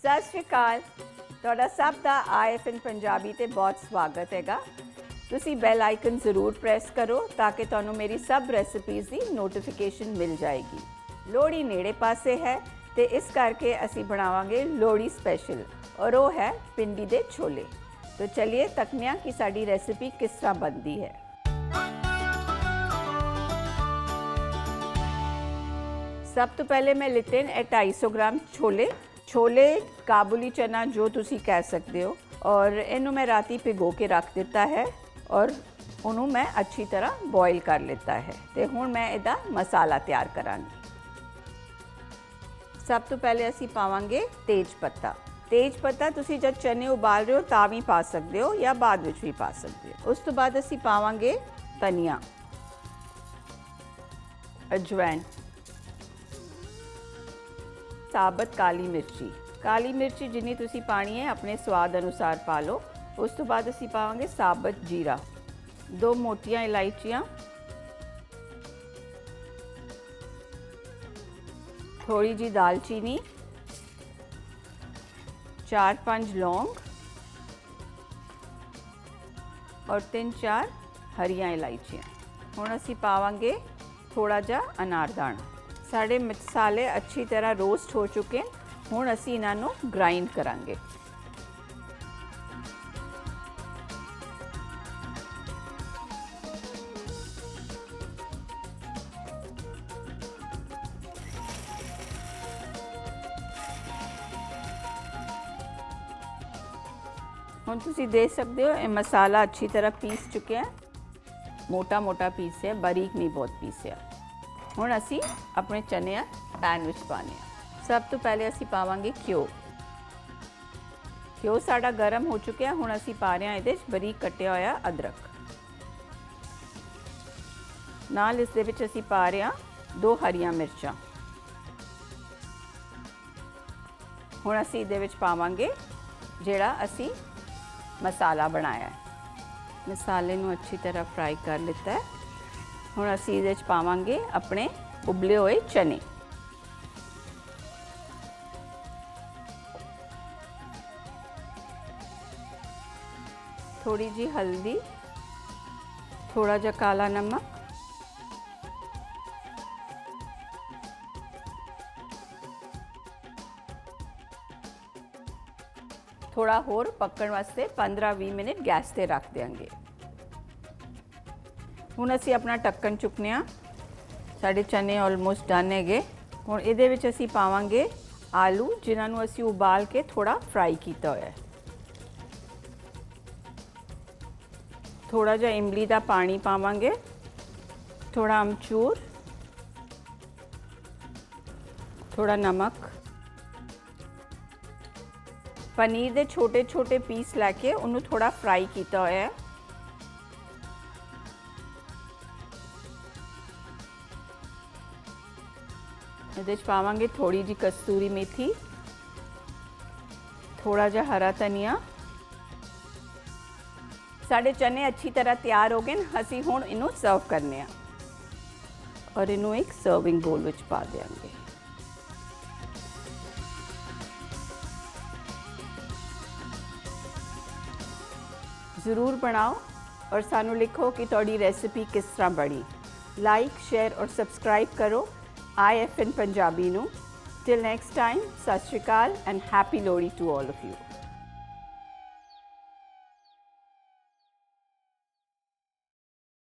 ਸਤਿ ਸ਼੍ਰੀ ਅਕਾਲ। ਤੁਹਾਡਾ ਸਭ ਦਾ IFN ਪੰਜਾਬੀ ਤੇ ਬਹੁਤ ਸਵਾਗਤ ਹੈਗਾ। ਤੁਸੀਂ ਬੈਲ ਆਈਕਨ ਜ਼ਰੂਰ ਪ੍ਰੈਸ ਕਰੋ ਤਾਂ ਕਿ ਤੁਹਾਨੂੰ ਮੇਰੀ ਸਭ ਰੈਸਿਪੀਜ਼ ਦੀ ਨੋਟੀਫਿਕੇਸ਼ਨ ਮਿਲ ਜਾਏਗੀ। ਲੋਹੜੀ ਨੇੜੇ ਪਾਸੇ ਹੈ ਤੇ ਇਸ ਕਰਕੇ ਅਸੀਂ ਬਣਾਵਾਂਗੇ ਲੋਹੜੀ ਸਪੈਸ਼ਲ ਔਰ ਉਹ ਹੈ ਪਿੰਡੀ ਦੇ ਛੋਲੇ। तो चलिए तकने कि साड़ी रेसिपी किस तरह बनती है। सब तो पहले मैं लिते हैं 250 ग्राम छोले। छोले काबुली चना जो तुसी कह सकते हो और इनू मैं राती भिगो के रख दिता है और उन्होंने मैं अच्छी तरह बॉयल कर लेता है। तो हुण मैं इहदा मसाला तैयार करांगी। सब तो पहले असी पावांगे तेज पत्ता। तेज पत्ता तुसी जब चने उबाल रहे हो तां भी पा सकते हो या बाद विच भी पा सकते हो। उस तो बाद असी पावांगे धनिया, अजवैन, साबत काली मिर्ची। काली मिर्ची जिन्नी तुसी पानी है अपने स्वाद अनुसार पा लो। उस तो बाद असी पावांगे साबत जीरा, 2 मोटियां इलायचियां, थोड़ी जी दालचीनी, 4-5 लौंग और 3-4 हरियां इलायचियां। हुण असी पावांगे थोड़ा जा अनारदाना। साढ़े मसाले अच्छी तरह रोस्ट हो चुके हैं। हुण असी इन्हां नूं ग्राइंड करांगे। ਹੁਣ ਤੁਸੀਂ देख सकते हो ये मसाला अच्छी तरह पीस चुके हैं। मोटा मोटा पीस है, बारीक नहीं बहुत पीसिया। हुण असी अपने चने पैन विच पाने। सब तो पहले असी पावांगे घ्यो। घ्यो साडा गर्म हो चुका है। हुण असी पा रहे हैं इहदे च बारीक कट्टिया होया अदरक। नाल इस दे विच असी पा रहे हैं 2 हरियां मिर्चां। हुण असी इहदे विच पावांगे जिहड़ा असी मसाला बनाया है। मसाले नूं अच्छी तरह फ्राई कर लिता है। हुण असी इहदे च पावांगे अपने उबले हुए चने। थोड़ी जी हल्दी, थोड़ा जा काला नमक, थोड़ा होर पकण वास्ते 15-20 मिनट गैस ते रख देंगे। हुण असी अपना ढक्कन चुकने आ। साडे चने ऑलमोस्ट डन हैगे। हुण इहदे विच असी पावांगे आलू जिन्हां नूं असी उबाल के थोड़ा फ्राई कीता होया है। थोड़ा जा इमली दा पानी पावांगे, थोड़ा अमचूर, थोड़ा नमक। पनीर दे छोटे छोटे पीस लैके उन्होंने थोड़ा फ्राई किया होया है। इहदे च पावांगे थोड़ी जी कस्तूरी मेथी, थोड़ा जा हरा धनिया। साडे चने अच्छी तरह तैयार हो गए। असी हुण इनू सर्व करने आ और इनू एक सर्विंग बोल विच पा देंगे। ज़रूर बनाओ और सानू लिखो कि तुहाडी रेसिपी किस तरह बनी। लाइक, शेयर और सब्सक्राइब करो IFN पंजाबी नू। Till next time, Sat Shri Akal and happy Lohri to all of you.